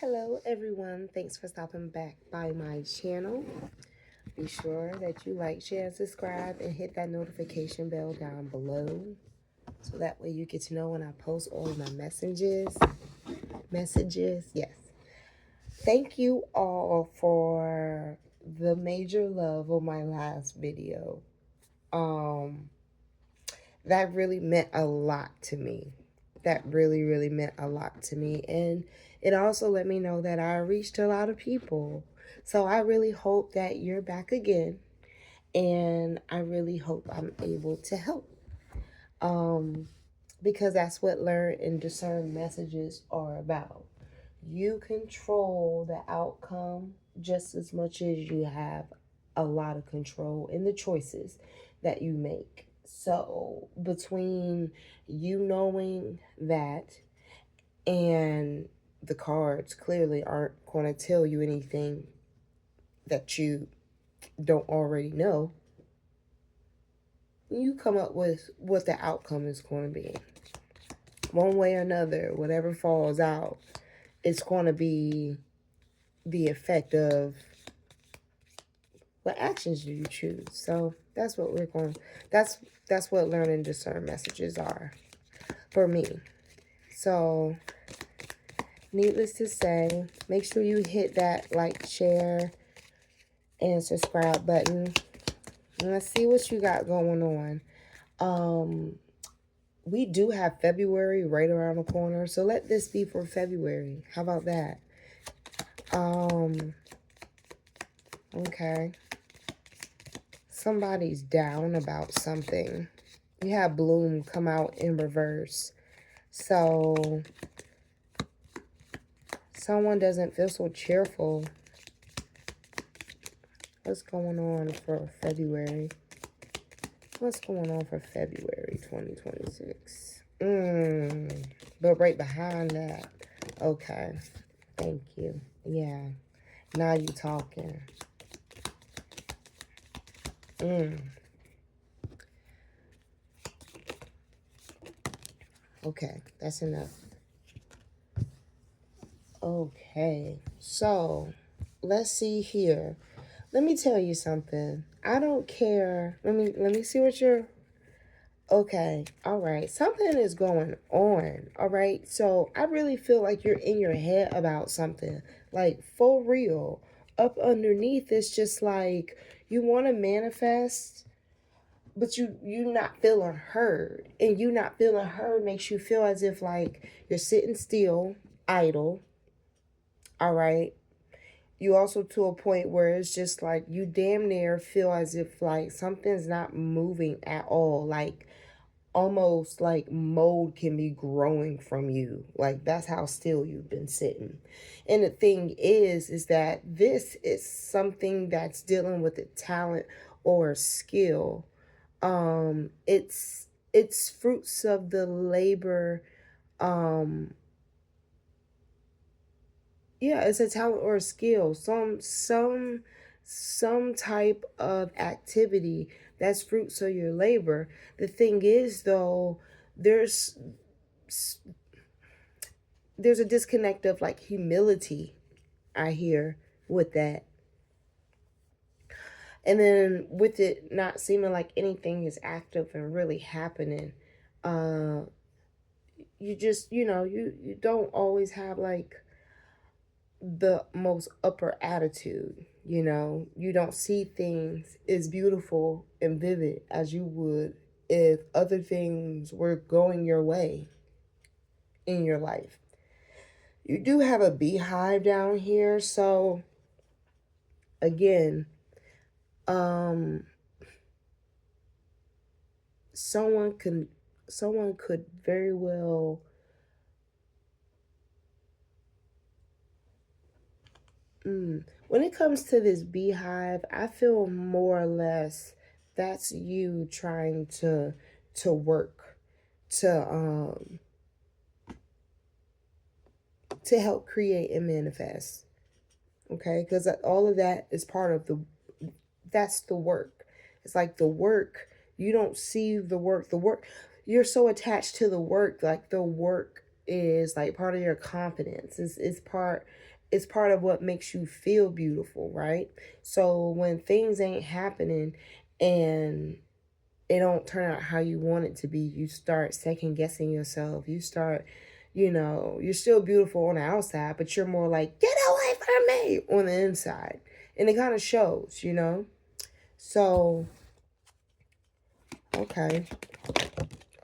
Hello everyone, thanks for stopping back by my channel. Be sure that you like, share, and subscribe and hit that notification bell down below so that way you get to know when I post all my messages. Yes. Thank you all for the major love of my last video. That really meant a lot to me. That really meant a lot to me. And it also let me know that I reached a lot of people. So I really hope that you're back again. And I really hope I'm able to help. Because that's what learn and discern messages are about. You control the outcome just as much as you have a lot of control in the choices that you make. So between you knowing that and the cards clearly aren't going to tell you anything that you don't already know, you come up with what the outcome is going to be. One way or another, whatever falls out, it's going to be the effect of what actions do you choose. So that's what we're going. That's what learn and discern messages are for me. So needless to say, make sure you hit that like, share, and subscribe button. And let's see what you got going on. We do have February right around the corner, so let this be for February. How about that? Okay. Somebody's down about something. You have Bloom come out in reverse. So someone doesn't feel so cheerful. What's going on for February? What's going on for February 2026? But right behind that. Okay. Thank you. Yeah. Now you talking. Okay. That's enough. Okay. So, let's see here. Let me tell you something. I don't care. Let me see what you're... Okay. All right. Something is going on. All right. So I really feel like you're in your head about something. Like for real. Up underneath, it's just like you want to manifest, but you're not feeling heard. And you not feeling heard makes you feel as if like you're sitting still, idle. All right. You also to a point where it's just like you damn near feel as if like something's not moving at all. Like almost like mold can be growing from you. Like that's how still you've been sitting. And the thing is that this is something that's dealing with a talent or a skill. It's fruits of the labor. Yeah, it's a talent or a skill. Some type of activity that's fruits of your labor. The thing is though, there's a disconnect of like humility, I hear, with that. And then with it not seeming like anything is active and really happening, you just, you don't always have like the most upper attitude. You don't see things as beautiful and vivid as you would if other things were going your way in your life. You do have a beehive down here, so again, someone could very well when it comes to this beehive, I feel more or less that's you trying to work to help create and manifest. Okay, because all of that is part of that's the work. It's like the work, you don't see the work. You're so attached to the work, like the work is like part of your confidence. It's part of what makes you feel beautiful, right? So when things ain't happening and it don't turn out how you want it to be, you start second guessing yourself. You start, you're still beautiful on the outside, but you're more like, get away from me on the inside. And it kind of shows. So, okay.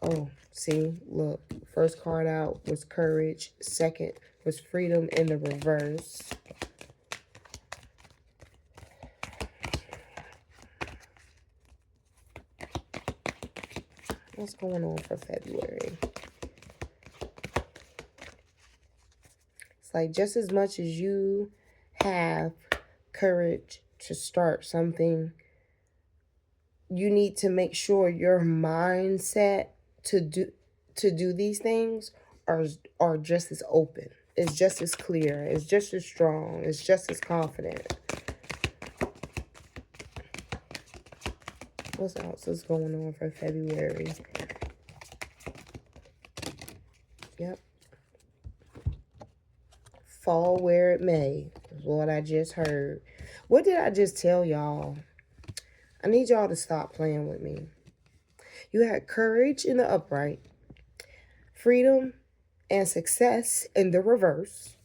Oh, see, look. First card out was courage. Second was freedom in the reverse. What's going on for February? It's like just as much as you have courage to start something, you need to make sure your mindset to do these things are just as open. It's just as clear. It's just as strong. It's just as confident. What else is going on for February? Yep. Fall where it may is what I just heard. What did I just tell y'all? I need y'all to stop playing with me. You had courage in the upright, freedom and success in the reverse.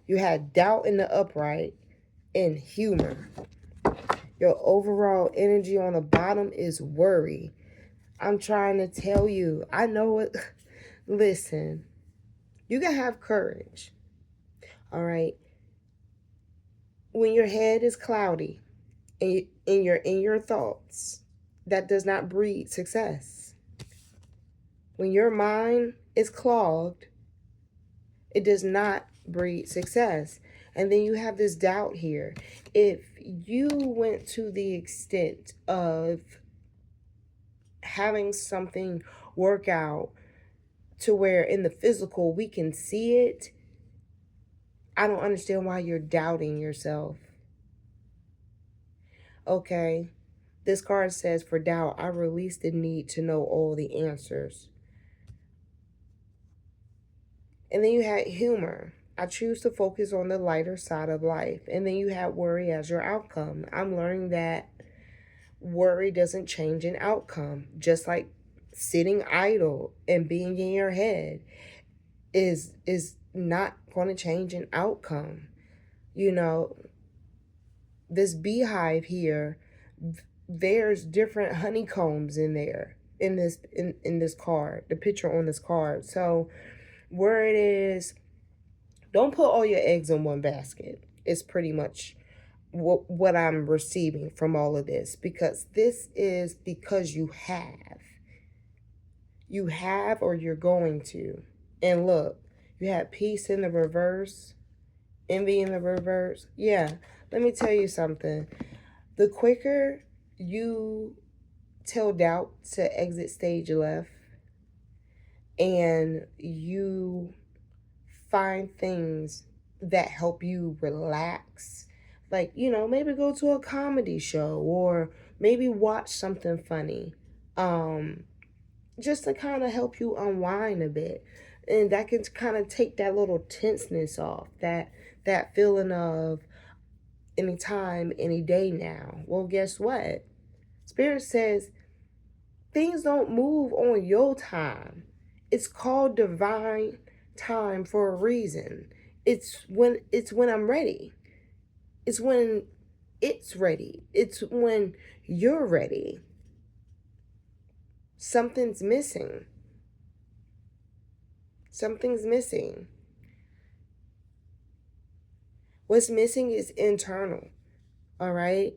You had doubt in the upright and humor. Your overall energy on the bottom is worry. I'm trying to tell you. I know it. Listen, you can have courage. All right. When your head is cloudy and you're in your thoughts, that does not breed success. When your mind is clogged, it does not breed success. And then you have this doubt here. If you went to the extent of having something work out to where in the physical we can see it, I don't understand why you're doubting yourself. Okay, this card says, for doubt, I release the need to know all the answers. And then you had humor. I choose to focus on the lighter side of life. And then you had worry as your outcome. I'm learning that worry doesn't change an outcome. Just like sitting idle and being in your head is not going to change an outcome. This beehive here, there's different honeycombs in there in this card, the picture on this card. So where it is, don't put all your eggs in one basket. It's pretty much what I'm receiving from all of this, because this is because you have or you're going to. And look, you had peace in the reverse, envy in the reverse. Yeah, let me tell you something. The quicker you tell doubt to exit stage left and you find things that help you relax, like, maybe go to a comedy show or maybe watch something funny, just to kind of help you unwind a bit. And that can kind of take that little tenseness off, that feeling of any time, any day now. Well, guess what? Spirit says things don't move on your time. It's called divine time for a reason. It's when I'm ready. It's when it's ready. It's when you're ready. Something's missing. Something's missing. What's missing is internal. All right?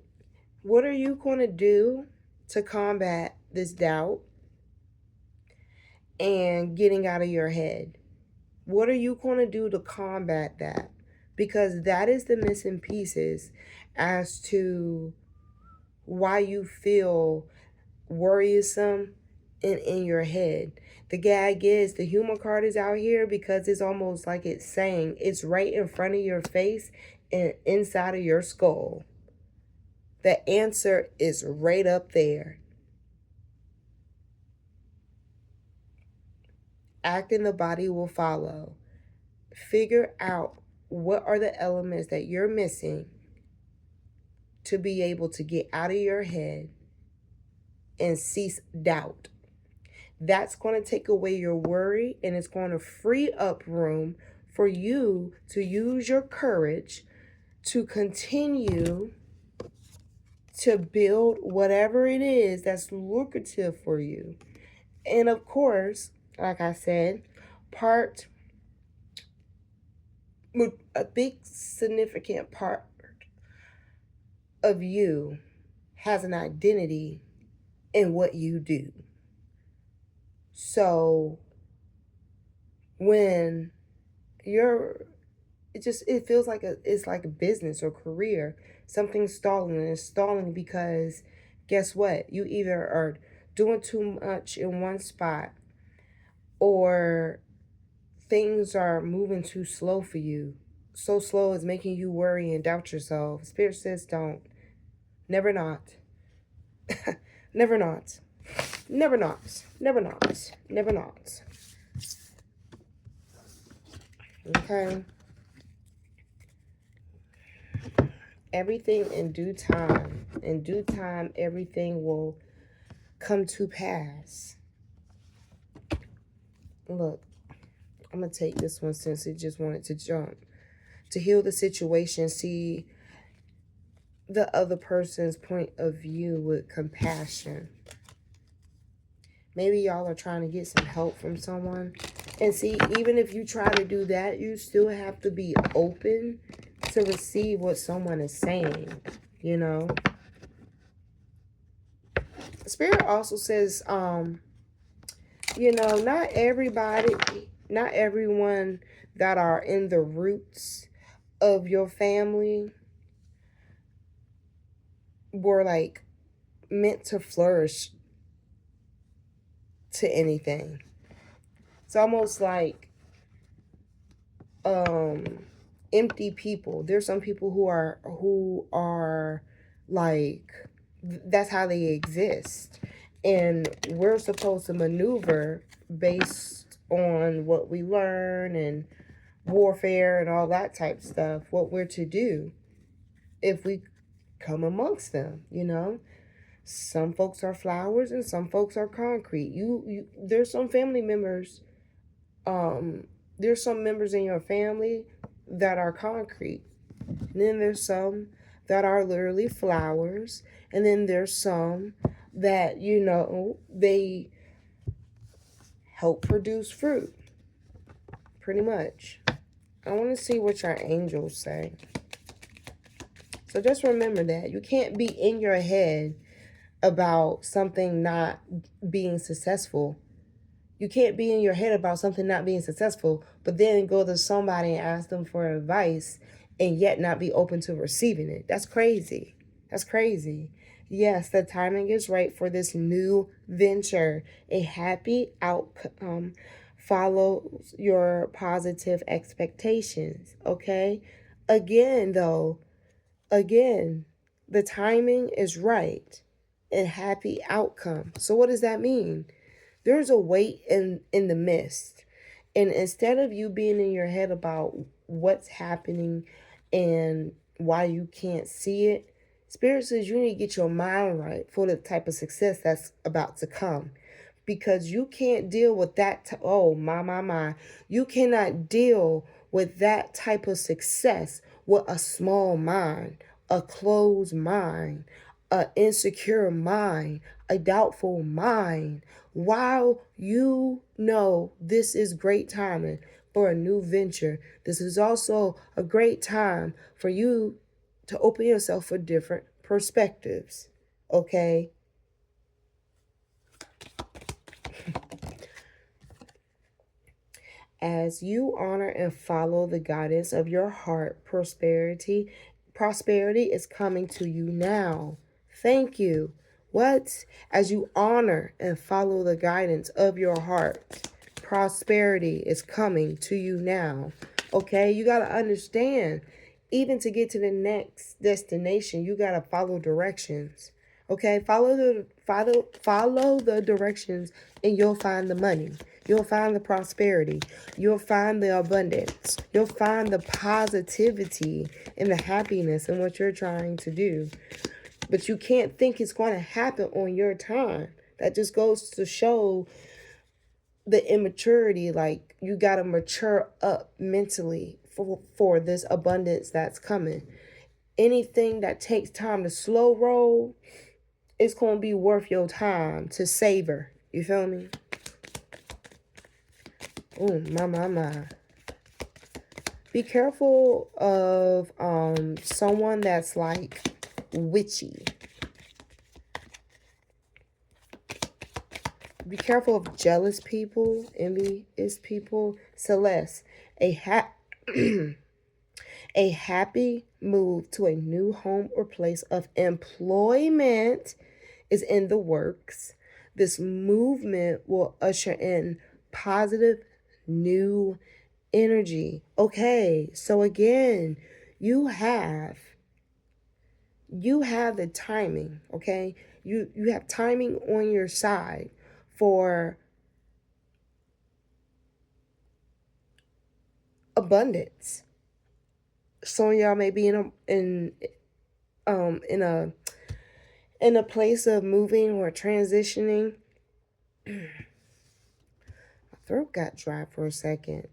What are you going to do to combat this doubt and getting out of your head? What are you going to do to combat that? Because that is the missing pieces as to why you feel worrisome and in your head. The gag is the humor card is out here because it's almost like it's saying it's right in front of your face and inside of your skull. The answer is right up there. Act and the body will follow. Figure out what are the elements that you're missing to be able to get out of your head and cease doubt. That's going to take away your worry, and it's going to free up room for you to use your courage to continue to build whatever it is that's lucrative for you. And of course, like I said, a big significant part of you has an identity in what you do. So when it feels like it's like a business or career. Something's stalling, and it's stalling because guess what? You either are doing too much in one spot, or things are moving too slow for you. So slow it's making you worry and doubt yourself. Spirit says don't. Never not. Never not. Never not. Never not. Never not. Okay. Everything in due time. In due time, everything will come to pass. Look, I'm going to take this one since it just wanted to jump. To heal the situation, see the other person's point of view with compassion. Maybe y'all are trying to get some help from someone. And see, even if you try to do that, you still have to be open to receive what someone is saying, you know. Spirit also says, you know, not everyone that are in the roots of your family were like meant to flourish to anything. It's almost like empty people. There's some people who are like, that's how they exist. And we're supposed to maneuver based on what we learn and warfare and all that type stuff, what we're to do if we come amongst them, you know. Some folks are flowers and some folks are concrete. There's some family members, there's some members in your family that are concrete. And then there's some that are literally flowers. And then there's some that, you know, they help produce fruit. Pretty much. I want to see what your angels say. So just remember that. You can't be in your head about something not being successful. You can't be in your head about something not being successful, but then go to somebody and ask them for advice and yet not be open to receiving it. That's crazy. That's crazy. Yes, the timing is right for this new venture. A happy outcome follows your positive expectations, okay? Again, the timing is right. A happy outcome. So what does that mean? There's a weight in the mist. And instead of you being in your head about what's happening and why you can't see it, Spirit says you need to get your mind right for the type of success that's about to come. Because you can't deal with that. Oh, my. You cannot deal with that type of success with a small mind, a closed mind, an insecure mind, a doubtful mind. While you know this is great timing for a new venture, this is also a great time for you to open yourself for different perspectives. Okay? As you honor and follow the guidance of your heart, prosperity is coming to you now. Thank you. What? As you honor and follow the guidance of your heart, prosperity is coming to you now. Okay? You got to understand, even to get to the next destination, you got to follow directions. Okay? Follow the directions and you'll find the money. You'll find the prosperity. You'll find the abundance. You'll find the positivity and the happiness in what you're trying to do. But you can't think it's going to happen on your time. That just goes to show the immaturity. Like, you got to mature up mentally for this abundance that's coming. Anything that takes time to slow roll, it's going to be worth your time to savor. You feel me? Oh, my. Be careful of someone that's like witchy. Be careful of jealous people, envious people. Celeste, a a happy move to a new home or place of employment is in the works. This movement will usher in positive new energy. Okay, so again, you have the timing, okay? You have timing on your side for abundance. Some of y'all may be in a place of moving or transitioning. My throat got dry for a second.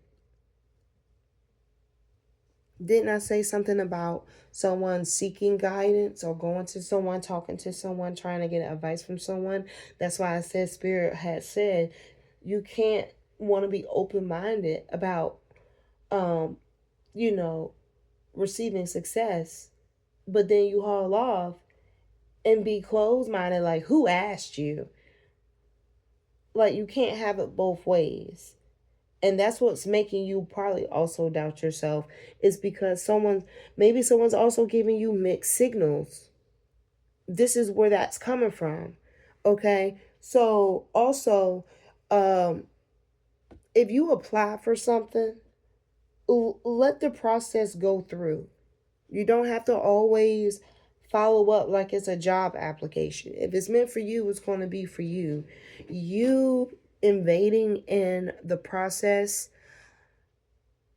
Didn't I say something about someone seeking guidance or going to someone, talking to someone, trying to get advice from someone? That's why I said Spirit had said you can't want to be open-minded about, receiving success, but then you haul off and be closed-minded like, who asked you? Like, you can't have it both ways. And that's what's making you probably also doubt yourself, is because someone's also giving you mixed signals. This is where that's coming from. Okay. So also, if you apply for something, let the process go through. You don't have to always follow up like it's a job application. If it's meant for you, it's going to be for you. You invading in the process,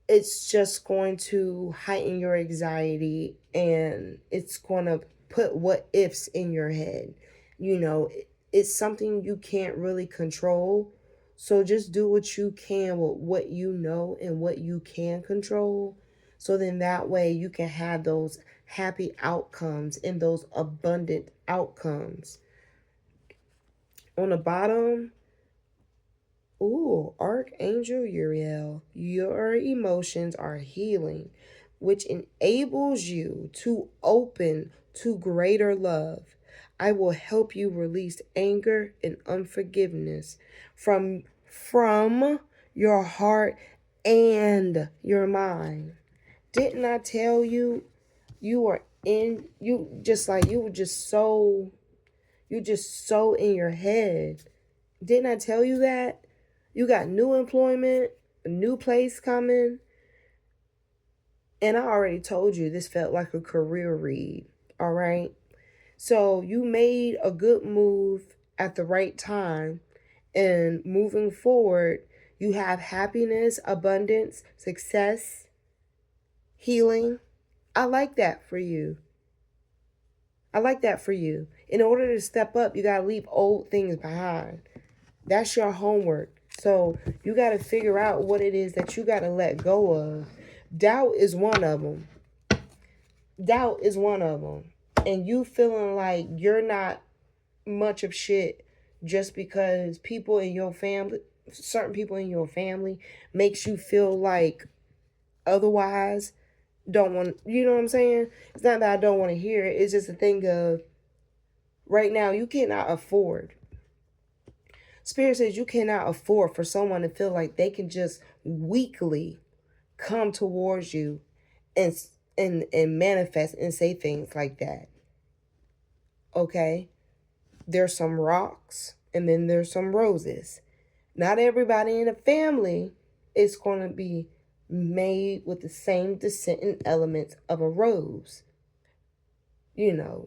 it's just going to heighten your anxiety, and it's going to put what ifs in your head. It's something you can't really control. So just do what you can with what you know and what you can control. So then that way you can have those happy outcomes and those abundant outcomes. On the bottom, Archangel Uriel, your emotions are healing, which enables you to open to greater love. I will help you release anger and unforgiveness from your heart and your mind. Didn't I tell you you just so in your head? Didn't I tell you that? You got new employment, a new place coming. And I already told you this felt like a career read. All right. So you made a good move at the right time. And moving forward, you have happiness, abundance, success, healing. I like that for you. In order to step up, you got to leave old things behind. That's your homework. So you got to figure out what it is that you got to let go of. Doubt is one of them. And you feeling like you're not much of shit just because certain people in your family makes you feel like otherwise. Don't want, you know what I'm saying? It's not that I don't want to hear it. It's just a thing of right now you cannot afford. Spirit says you cannot afford for someone to feel like they can just weakly come towards you and manifest and say things like that. Okay? There's some rocks and then there's some roses. Not everybody in a family is going to be made with the same descendant elements of a rose.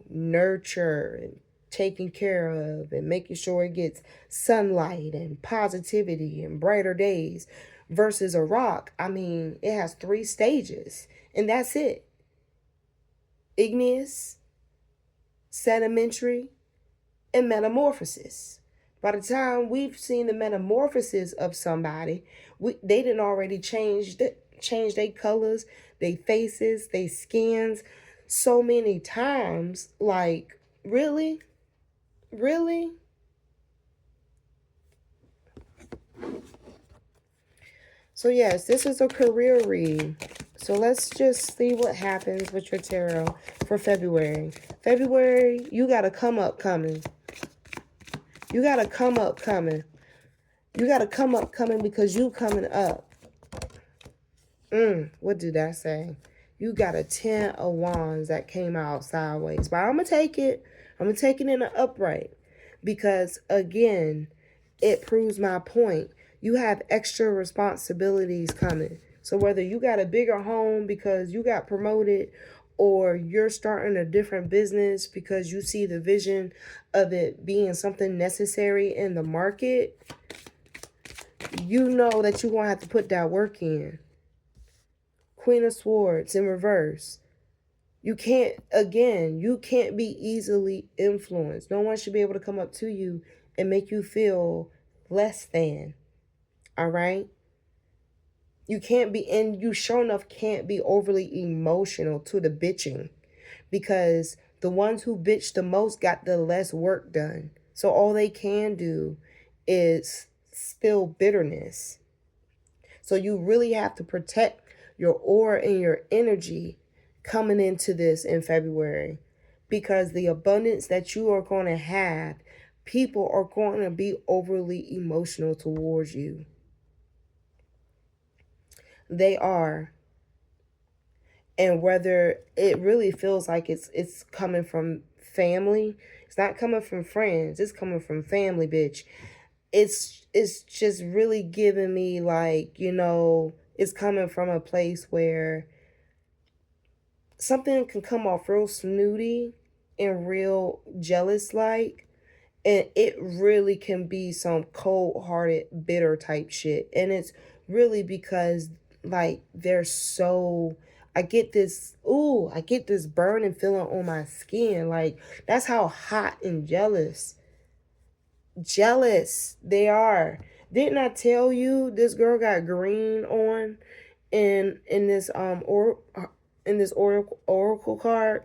Nurture and taken care of and making sure it gets sunlight and positivity and brighter days, versus a rock. I mean, it has 3 stages and that's it: igneous, sedimentary, and metamorphosis. By the time we've seen the metamorphosis of somebody, they didn't already change their colors, their faces, their skins so many times. Like, really? Really? So yes, this is a career read. So let's just see what happens with your tarot for February. February, you got a come up coming. You got a come up coming. You got to come up coming because you coming up. What did that say? You got a 10 of wands that came out sideways. But I'm going to take it. I'm going to take it in an upright. Because, again, it proves my point. You have extra responsibilities coming. So whether you got a bigger home because you got promoted, or you're starting a different business because you see the vision of it being something necessary in the market, you know that you're going to have to put that work in. Queen of Swords in reverse. You can't be easily influenced. No one should be able to come up to you and make you feel less than. All right? You can't be, and you sure enough can't be overly emotional to the bitching, because the ones who bitch the most got the less work done. So all they can do is spill bitterness. So you really have to protect your aura and your energy coming into this in February, because the abundance that you are going to have, people are going to be overly emotional towards you. They are. And whether it really feels like it's coming from family, it's not coming from friends, it's coming from family, bitch. It's just really giving me like, it's coming from a place where something can come off real snooty and real jealous like, and it really can be some cold-hearted, bitter type shit. And it's really because, like, they're so... I get this burning feeling on my skin. Like, that's how hot and jealous they are. Didn't I tell you this girl got green on in this oracle card?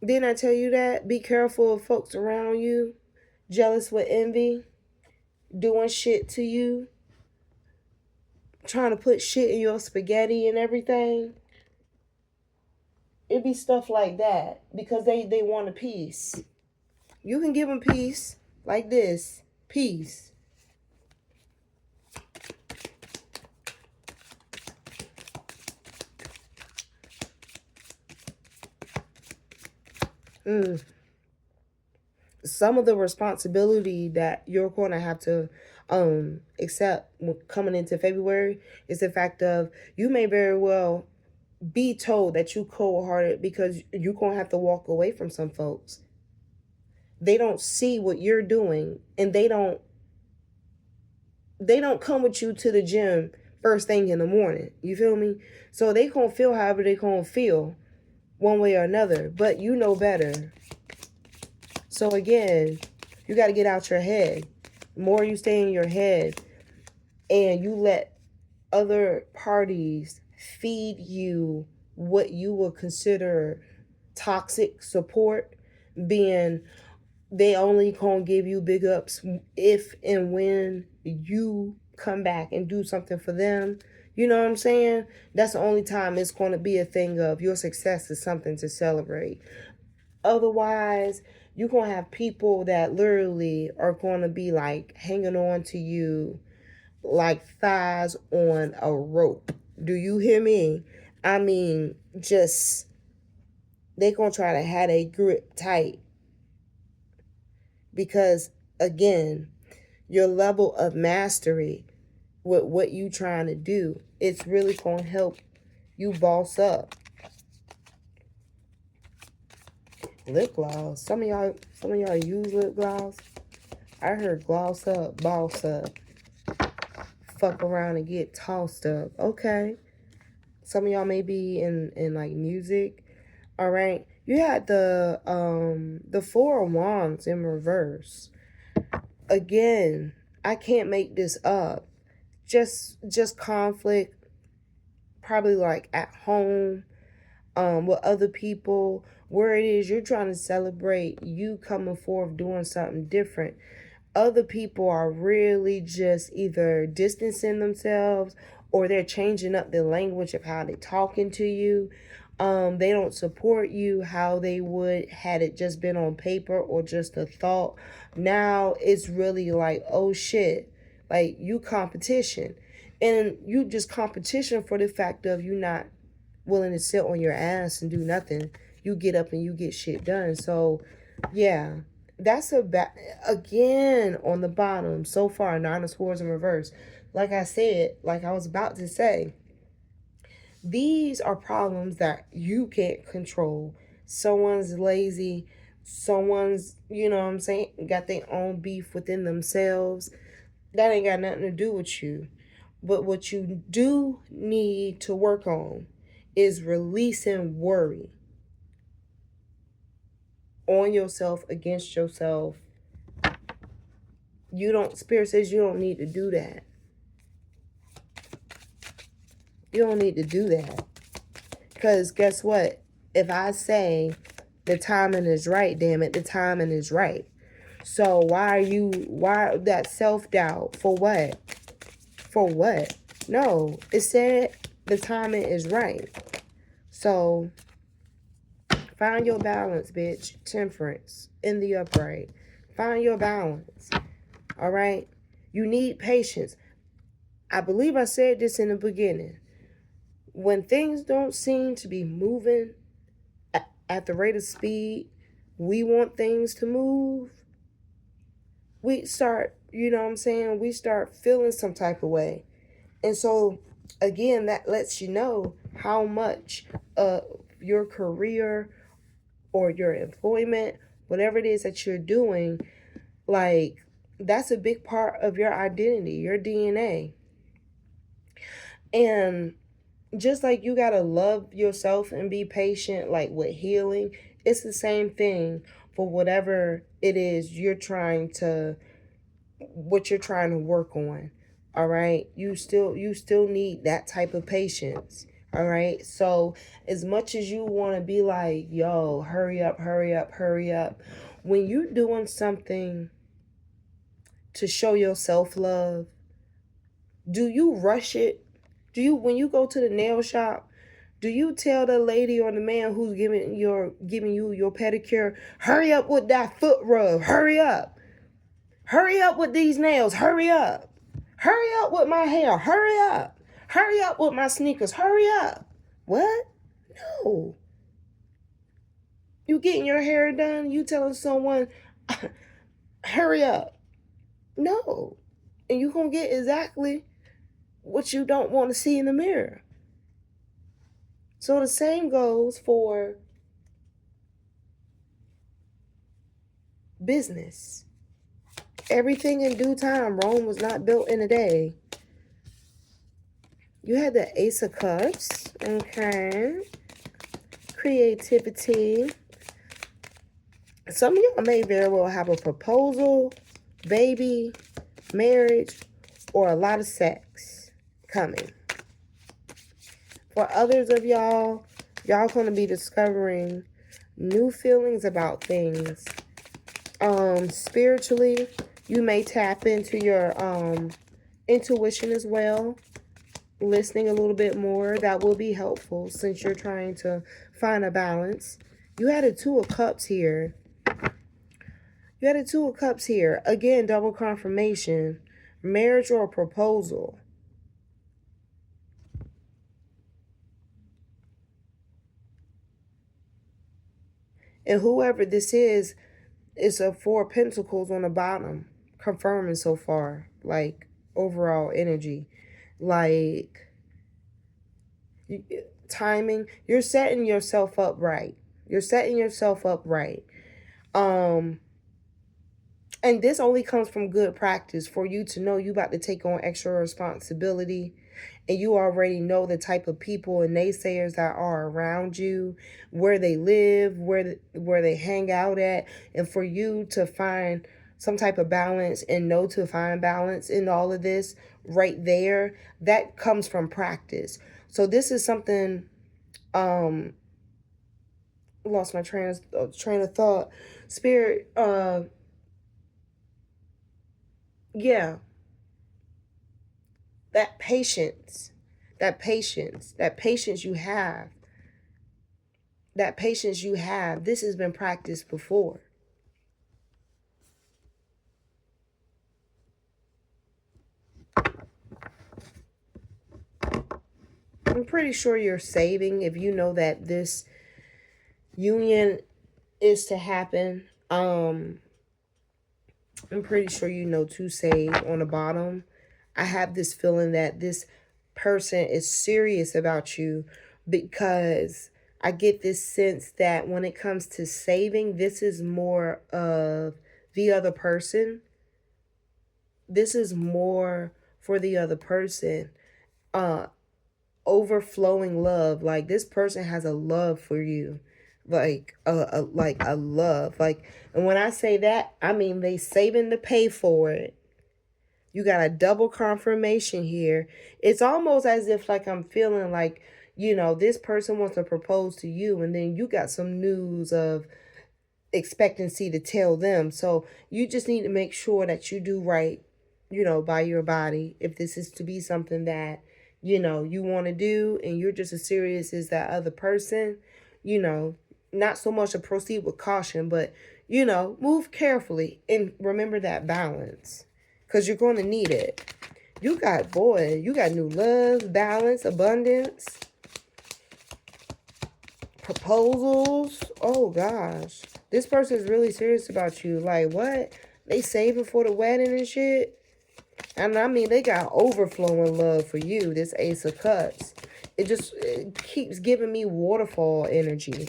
Didn't I tell you that? Be careful of folks around you, jealous with envy, doing shit to you, trying to put shit in your spaghetti and everything. It'd be stuff like that because they want a piece. You can give them peace like this. Peace. Some of the responsibility that you're going to have to accept coming into February is the fact of, you may very well be told that you cold-hearted because you're going to have to walk away from some folks. They don't see what you're doing, and they don't come with you to the gym first thing in the morning. You feel me? So they gonna feel however they gonna feel one way or another, but you know better. So again, you got to get out your head. The more you stay in your head and you let other parties feed you what you would consider toxic support, being they only gonna give you big ups if and when you come back and do something for them. You know what I'm saying? That's the only time it's going to be a thing of your success is something to celebrate. Otherwise, you're going to have people that literally are going to be like hanging on to you like thighs on a rope. Do you hear me? I mean, just, they going to try to have a grip tight. Because, again, your level of mastery with what you trying to do, it's really going to help you boss up. Lip gloss. Some of y'all use lip gloss. I heard gloss up, boss up, fuck around and get tossed up. Okay. Some of y'all may be in like music. All right. You had the Four of Wands in reverse. Again, I can't make this up. Just conflict, probably like at home, with other people, where it is you're trying to celebrate you coming forth doing something different. Other people are really just either distancing themselves, or they're changing up the language of how they're talking to you. They don't support you how they would had it just been on paper or just a thought. Now it's really like, oh shit, like you competition. And you just competition for the fact of you not willing to sit on your ass and do nothing. You get up and you get shit done. So yeah, that's again on the bottom so far. Nine of Swords in reverse. Like I said, like I was about to say, these are problems that you can't control. Someone's lazy. Someone's, you know what I'm saying, got their own beef within themselves. That ain't got nothing to do with you. But what you do need to work on is releasing worry on yourself, against yourself. Spirit says you don't need to do that. You don't need to do that. Because guess what? If I say the timing is right, damn it, the timing is right. So why that self-doubt? For what? For what? No, it said the timing is right. So find your balance, bitch. Temperance in the upright. Find your balance. All right? You need patience. I believe I said this in the beginning. When things don't seem to be moving at the rate of speed we want things to move, we start, you know what I'm saying, we start feeling some type of way. And so, again, that lets you know how much your career or your employment, whatever it is that you're doing, like, that's a big part of your identity, your DNA. And just like you gotta love yourself and be patient, like with healing, it's the same thing for whatever it is what you're trying to work on. All right, you still need that type of patience. All right, so as much as you want to be like, yo, hurry up, hurry up, hurry up, when you're doing something to show your self-love, do you rush it? When you go to the nail shop, do you tell the lady or the man who's giving you your pedicure, hurry up with that foot rub, hurry up. Hurry up with these nails, hurry up. Hurry up with my hair, hurry up. Hurry up with my sneakers, hurry up. What? No. You getting your hair done, you telling someone, hurry up. No. And you gonna get exactly what you don't want to see in the mirror. So the same goes for business. Everything in due time. Rome was not built in a day. You had the Ace of Cups. Okay. Creativity. Some of y'all may very well have a proposal, baby, marriage, or a lot of sex coming. For others of y'all going to be discovering new feelings about things. Spiritually, you may tap into your intuition as well. Listening a little bit more. That will be helpful since you're trying to find a balance. You had a Two of Cups here. Again, double confirmation. Marriage or proposal. And whoever this is, it's a Four of Pentacles on the bottom. Confirming so far. Like, overall energy. Like, timing. You're setting yourself up right. You're setting yourself up right. And this only comes from good practice for you to know you about to take on extra responsibility, and you already know the type of people and naysayers that are around you, where they live, where they hang out at, and for you to find some type of balance and know to find balance in all of this right there, that comes from practice. So this is something, lost my train of thought. Spirit, yeah, that patience, that patience you have, this has been practiced before. I'm pretty sure you're saving if you know that this union is to happen. I'm pretty sure you know to save on the bottom. I have this feeling that this person is serious about you, because I get this sense that when it comes to saving, this is more of the other person. This is more for the other person. Overflowing love. Like, this person has a love for you. Like a love. Like, and when I say that, I mean they saving to pay for it. You got a double confirmation here. It's almost as if, like, I'm feeling like, this person wants to propose to you, and then you got some news of expectancy to tell them. So you just need to make sure that you do right, by your body. If this is to be something that, you want to do, and you're just as serious as that other person, not so much to proceed with caution, but, move carefully and remember that balance, because you're going to need it. You got new love, balance, abundance, proposals. Oh gosh, this person is really serious about you. Like, what? They saving for the wedding and shit. And I mean, they got overflowing love for you. This Ace of Cups. It keeps giving me waterfall energy.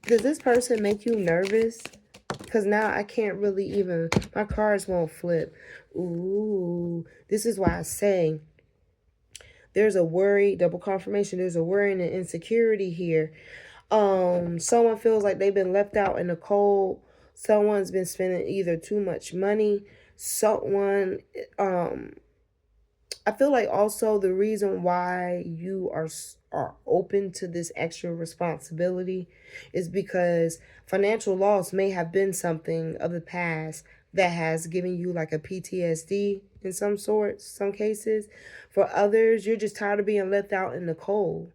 Does this person make you nervous? Because now I can't really even, my cards won't flip. Ooh, this is why I say there's a worry, double confirmation. There's a worry and an insecurity here. Someone feels like they've been left out in the cold. Someone's been spending either too much money. Someone, I feel like also the reason why you are open to this extra responsibility is because financial loss may have been something of the past that has given you like a PTSD in some cases. For others, you're just tired of being left out in the cold.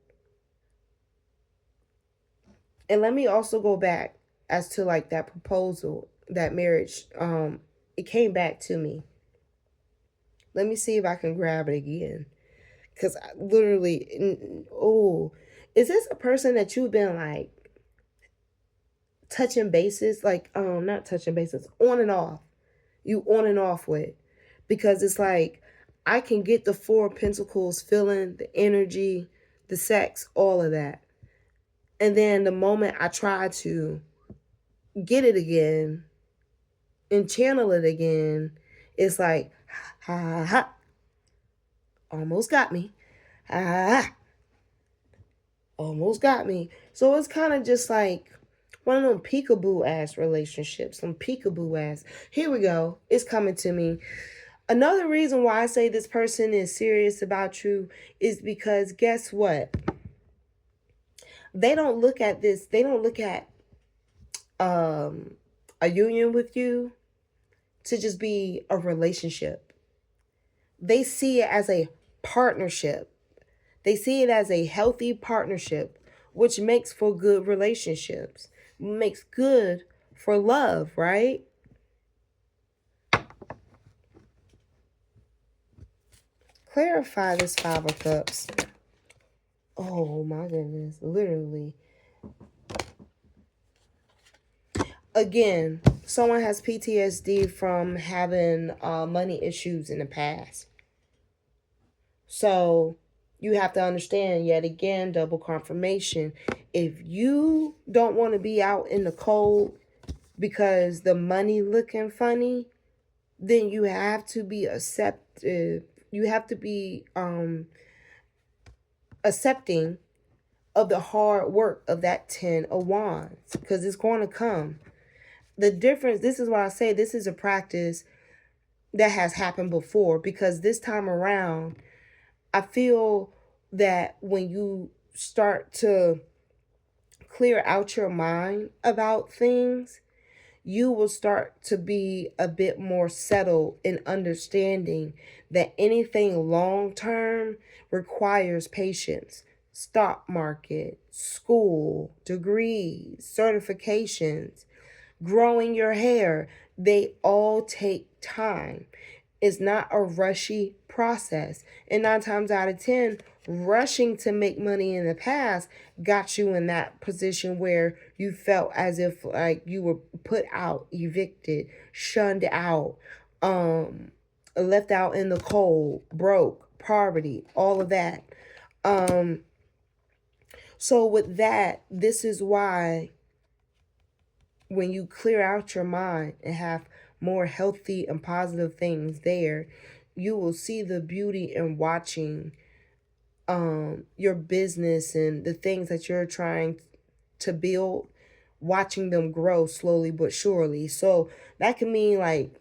And let me also go back as to like that proposal, that marriage. It came back to me. Let me see if I can grab it again. Because literally, oh, is this a person that you've been like touching bases? Like, not touching bases, on and off. You on and off with. Because it's like, I can get the Four of Pentacles feeling, the energy, the sex, all of that. And then the moment I try to get it again and channel it again, it's like, ha ha ha, almost got me. Ha ha ha, almost got me. So it's kind of just like one of them peekaboo ass relationships. Some peekaboo ass. Here we go. It's coming to me. Another reason why I say this person is serious about you is because guess what? They don't look at this. They don't look at a union with you to just be a relationship. They see it as a partnership. They see it as a healthy partnership, which makes for good relationships, makes good for love, right? Clarify this Five of Cups. Oh my goodness, literally. Again, someone has PTSD from having money issues in the past. So you have to understand, yet again, double confirmation. If you don't want to be out in the cold because the money looking funny, then you have to be accepted. You have to be accepting of the hard work of that 10 of wands, because it's going to come. The difference, this is why I say this is a practice that has happened before, because this time around, I feel that when you start to clear out your mind about things, you will start to be a bit more settled in understanding that anything long term requires patience. Stock market, school, degrees, certifications, growing your hair, they all take time. It's not a rushy process. And 9 times out of 10, rushing to make money in the past got you in that position where you felt as if like you were put out, evicted, shunned out, left out in the cold, broke, poverty, all of that. So with that, this is why when you clear out your mind and have more healthy and positive things there, you will see the beauty in watching your business and the things that you're trying to build, watching them grow slowly but surely. So that can mean like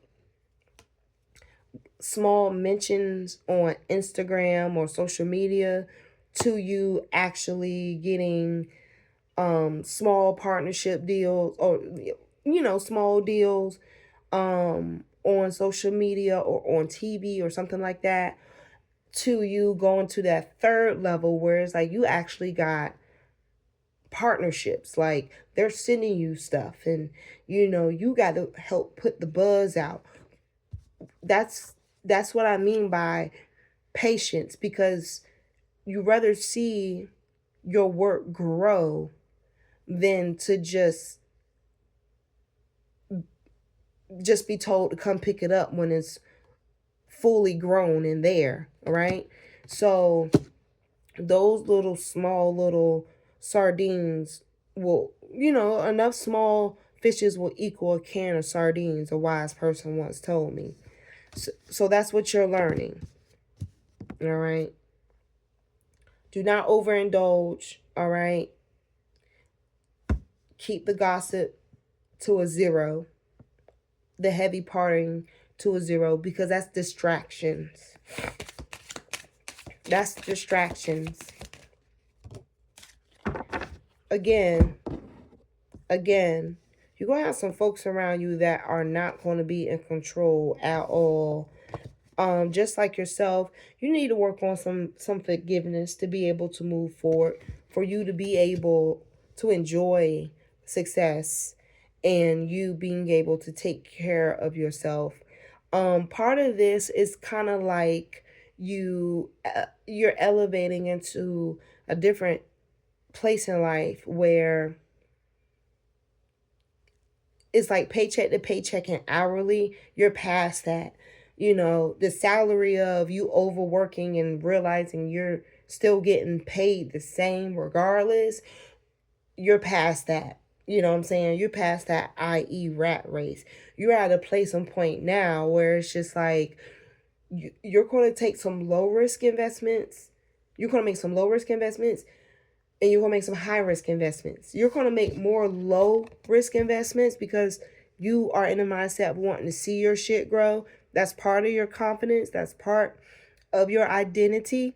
small mentions on Instagram or social media to you actually getting small partnership deals, or small deals on social media or on TV or something like that, to you going to that third level where it's like you actually got partnerships, like they're sending you stuff and you got to help put the buzz out. That's what I mean by patience, because you rather see your work grow than to just be told to come pick it up when it's fully grown in there, right? So those little small little sardines will, enough small fishes will equal a can of sardines, a wise person once told me. So that's what you're learning. All right. Do not overindulge. All right. Keep the gossip to a zero, the heavy parting to a zero, because that's distractions. That's distractions. Again, you're going to have some folks around you that are not going to be in control at all. Just like yourself, you need to work on some forgiveness to be able to move forward, for you to be able to enjoy success and you being able to take care of yourself. Part of this is kind of like you're elevating into a different place in life where it's like paycheck to paycheck and hourly. You're past that. The salary of you overworking and realizing you're still getting paid the same regardless, you're past that. You know what I'm saying? You're past that, i.e. rat race. You're at a place and point now where it's just like you're going to take some low risk investments. You're going to make some low risk investments, and you're going to make some high risk investments. You're going to make more low risk investments because you are in a mindset of wanting to see your shit grow. That's part of your confidence. That's part of your identity.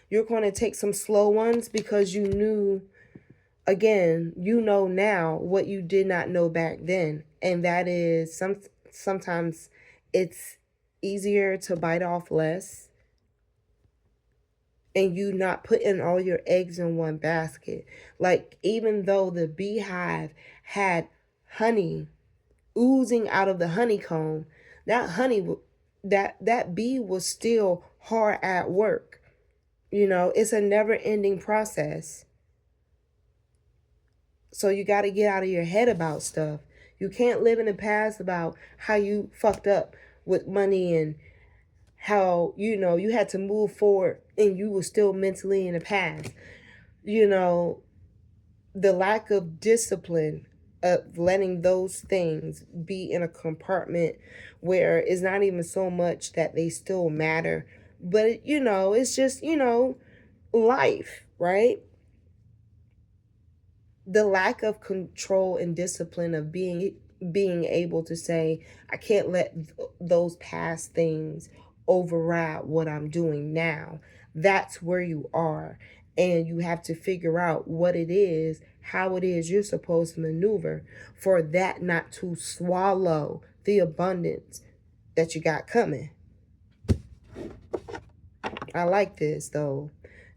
You're going to take some slow ones because you knew, again, now what you did not know back then. And that is sometimes it's easier to bite off less, and you not putting all your eggs in one basket. Like, even though the beehive had honey oozing out of the honeycomb, that honey, that bee was still hard at work. It's a never-ending process. So you got to get out of your head about stuff. You can't live in the past about how you fucked up with money and how, you had to move forward and you were still mentally in the past. you know, the lack of discipline of letting those things be in a compartment where it's not even so much that they still matter, but it's just, life, right? The lack of control and discipline of being able to say, I can't let those past things override what I'm doing now. That's where you are. And you have to figure out what it is, how it is you're supposed to maneuver for that not to swallow the abundance that you got coming. I like this though.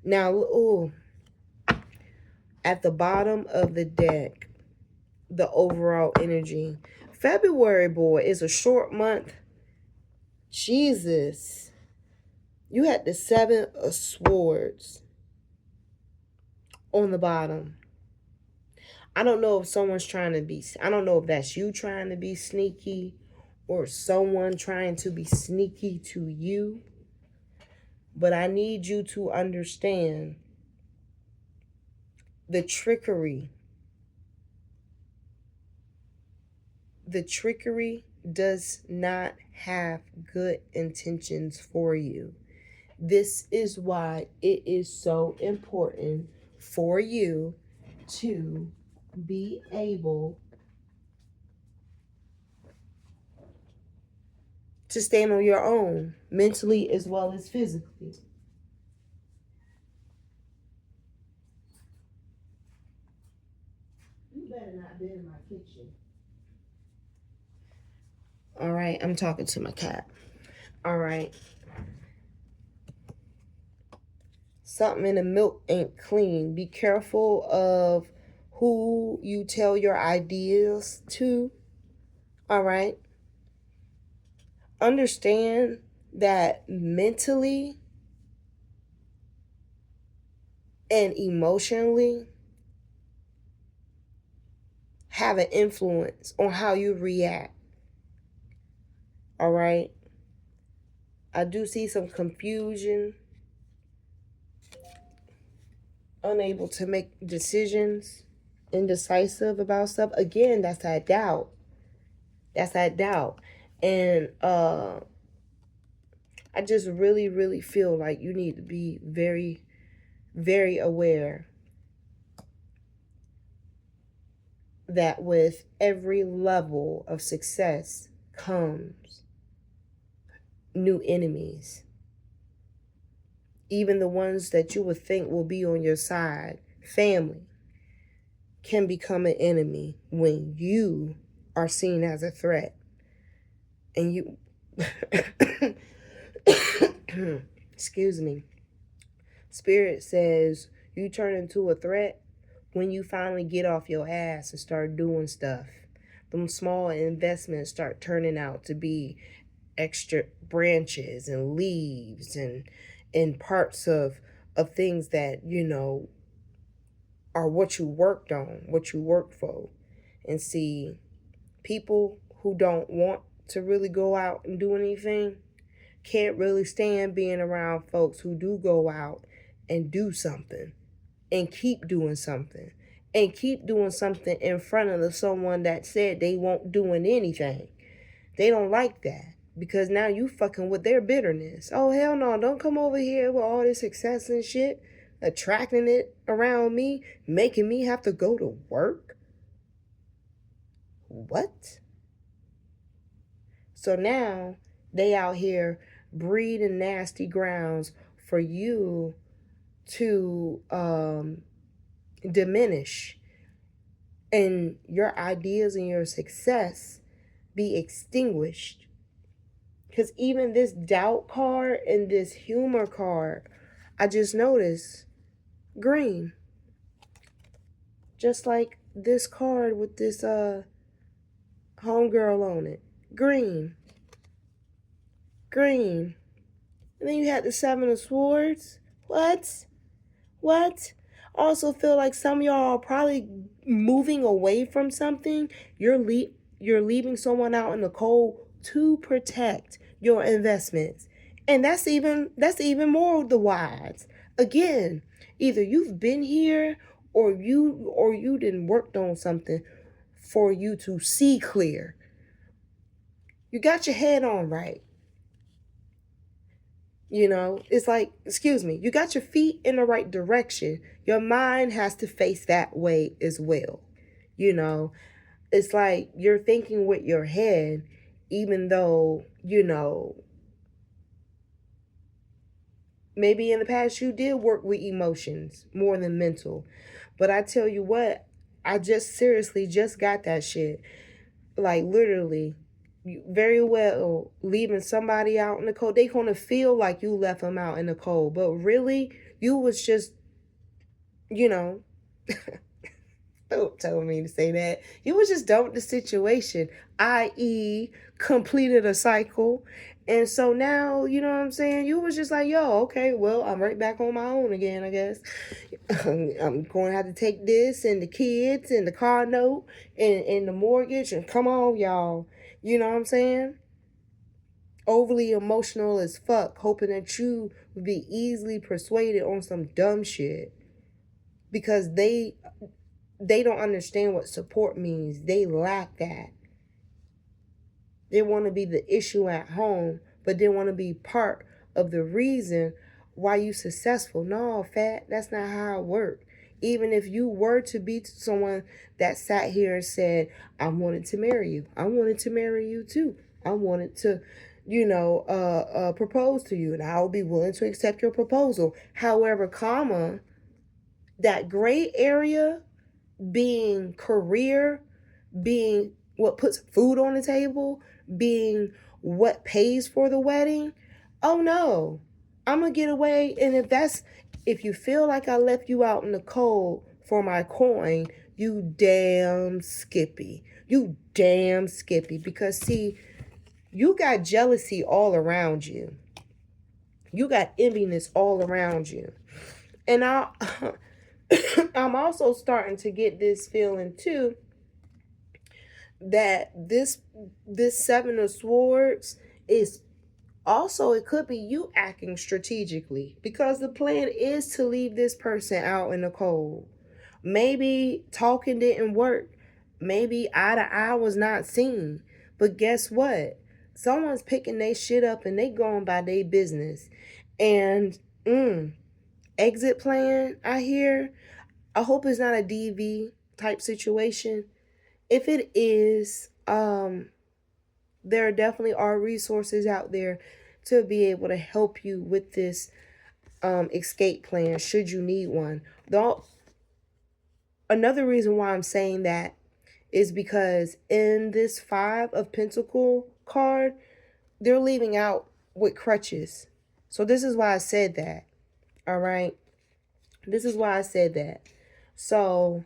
Now, ooh, at the bottom of the deck, the overall energy. February, boy, is a short month. Jesus. You had the Seven of Swords on the bottom. I don't know if I don't know if that's you trying to be sneaky or someone trying to be sneaky to you. But I need you to understand the trickery. The trickery does not have good intentions for you. This is why it is so important for you to be able to stand on your own, mentally as well as physically. You better not be in my kitchen. All right, I'm talking to my cat. All right. Something in the milk ain't clean. Be careful of who you tell your ideas to. All right. Understand that mentally and emotionally have an influence on how you react. All right. I do see some confusion, unable to make decisions, indecisive about stuff. Again, that's that doubt. That's that doubt. And I just really, really feel like you need to be very, very aware that with every level of success comes new enemies. Even the ones that you would think will be on your side, family, can become an enemy when you are seen as a threat. And you, excuse me, Spirit says you turn into a threat when you finally get off your ass and start doing stuff. Them small investments start turning out to be extra branches and leaves and parts of things that are what you worked on, what you worked for. And see, people who don't want to really go out and do anything can't really stand being around folks who do go out and do something and keep doing something and keep doing something in front of someone that said they won't doing anything. They don't like that because now you fucking with their bitterness. Oh, hell no, don't come over here with all this success and shit, attracting it around me, making me have to go to work. What? So now they out here breeding nasty grounds for you to diminish and your ideas and your success be extinguished. Because even this doubt card and this humor card, I just noticed green. Just like this card with this homegirl on it. Green. Green. And then you had the Seven of Swords. What? Also feel like some of y'all are probably moving away from something. You're leaving someone out in the cold to protect your investments. And that's even more the wise. Again, either you've been here or you didn't worked on something for you to see clear. You got your head on right. It's like, excuse me, you got your feet in the right direction. Your mind has to face that way as well. You know, it's like you're thinking with your head, even though, maybe in the past you did work with emotions more than mental. But I tell you what, I just seriously just got that shit. Like literally, very well leaving somebody out in the cold. They gonna feel like you left them out in the cold, but really, you was just, you know, don't tell me to say that. You was just done with the situation, i.e., completed a cycle. And so now, you know what I'm saying? You was just like, yo, okay, well, I'm right back on my own again, I guess. I'm going to have to take this and the kids and the car note and the mortgage. And come on, y'all. You know what I'm saying? Overly emotional as fuck, hoping that you would be easily persuaded on some dumb shit. Because they don't understand what support means. They lack that. They want to be the issue at home, but they want to be part of the reason why you successful. No, fat, that's not how it works. Even if you were to be someone that sat here and said, I wanted to marry you. I wanted to marry you too. I wanted to, propose to you, and I'll be willing to accept your proposal. However, that gray area being career, being what puts food on the table, being what pays for the wedding. Oh no, I'm gonna get away. And if you feel like I left you out in the cold for my coin, you damn skippy. You damn skippy. Because see, you got jealousy all around you. You got enviness all around you. And I'm also starting to get this feeling too that this Seven of Swords is also, it could be you acting strategically, because the plan is to leave this person out in the cold. Maybe talking didn't work. Maybe eye to eye was not seen. But guess what? Someone's picking their shit up and they going by their business. And exit plan, I hear. I hope it's not a DV type situation. If it is, there definitely are resources out there to be able to help you with this escape plan should you need one. Another reason why I'm saying that is because in this Five of Pentacle card, they're leaving out with crutches. So this is why I said that. All right. This is why I said that. So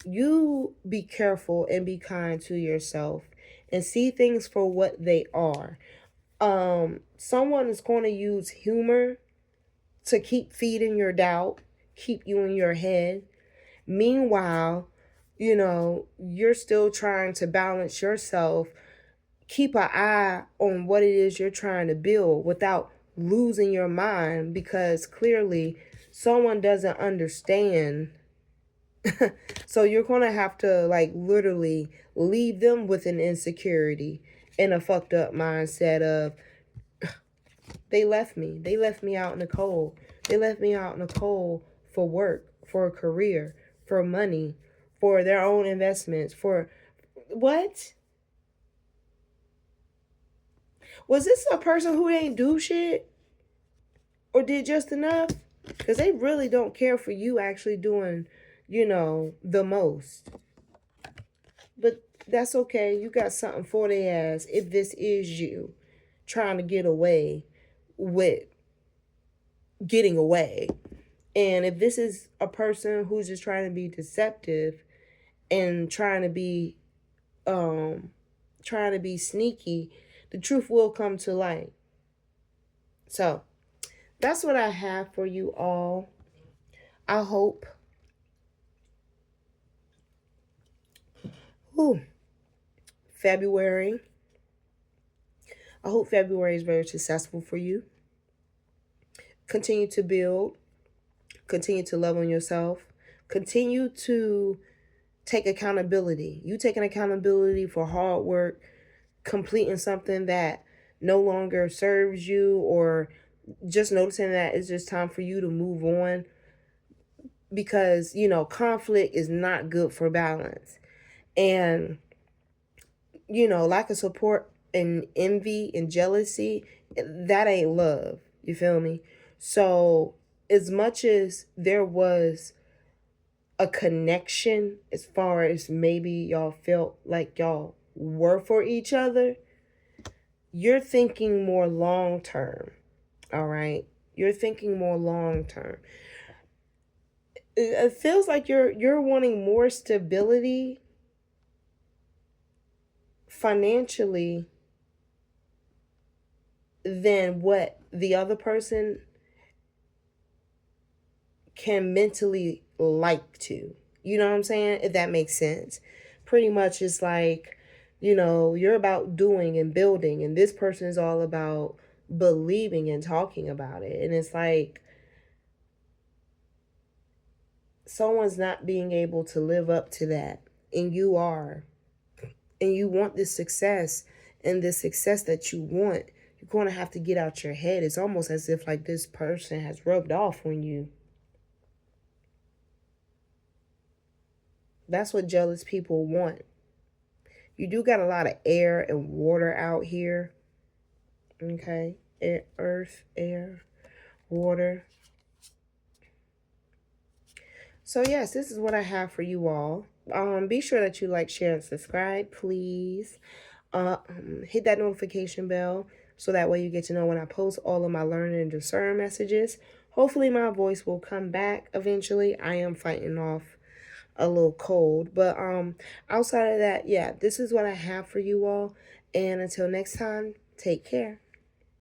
you be careful and be kind to yourself and see things for what they are. Someone is going to use humor to keep feeding your doubt, keep you in your head. Meanwhile, you're still trying to balance yourself, keep an eye on what it is you're trying to build without losing your mind, because clearly someone doesn't understand. So you're going to have to like literally leave them with an insecurity and a fucked up mindset of, they left me. They left me out in the cold. They left me out in the cold for work, for a career, for money, for their own investments, for what? Was this a person who ain't do shit or did just enough? Because they really don't care for you actually doing, the most. But that's okay. You got something for their ass if this is you trying to get away with getting away. And if this is a person who's just trying to be deceptive and trying to be sneaky, the truth will come to light. So that's what I have for you all. I hope February. I hope February is very successful for you. Continue to build. Continue to love on yourself. Continue to take accountability. You taking accountability for hard work, completing something that no longer serves you, or just noticing that it's just time for you to move on, because conflict is not good for balance. And lack of support and envy and jealousy, that ain't love. You feel me? So as much as there was a connection, as far as maybe y'all felt like y'all were for each other, you're thinking more long term. All right, you're thinking more long term. It feels like you're wanting more stability financially than what the other person can mentally like to. You know what I'm saying? If that makes sense. Pretty much it's like, you're about doing and building, and this person is all about believing and talking about it. And it's like someone's not being able to live up to that, and you are. And you want this success, and this success that you want, you're going to have to get out your head. It's almost as if like this person has rubbed off on you. That's what jealous people want. You do got a lot of air and water out here. Okay? Earth, air, water. So yes, this is what I have for you all. Be sure that you like, share, and subscribe, please. Hit that notification bell so that way you get to know when I post all of my learn and discern messages. Hopefully my voice will come back eventually. I am fighting off a little cold, but outside of that, yeah, this is what I have for you all. And until next time, take care.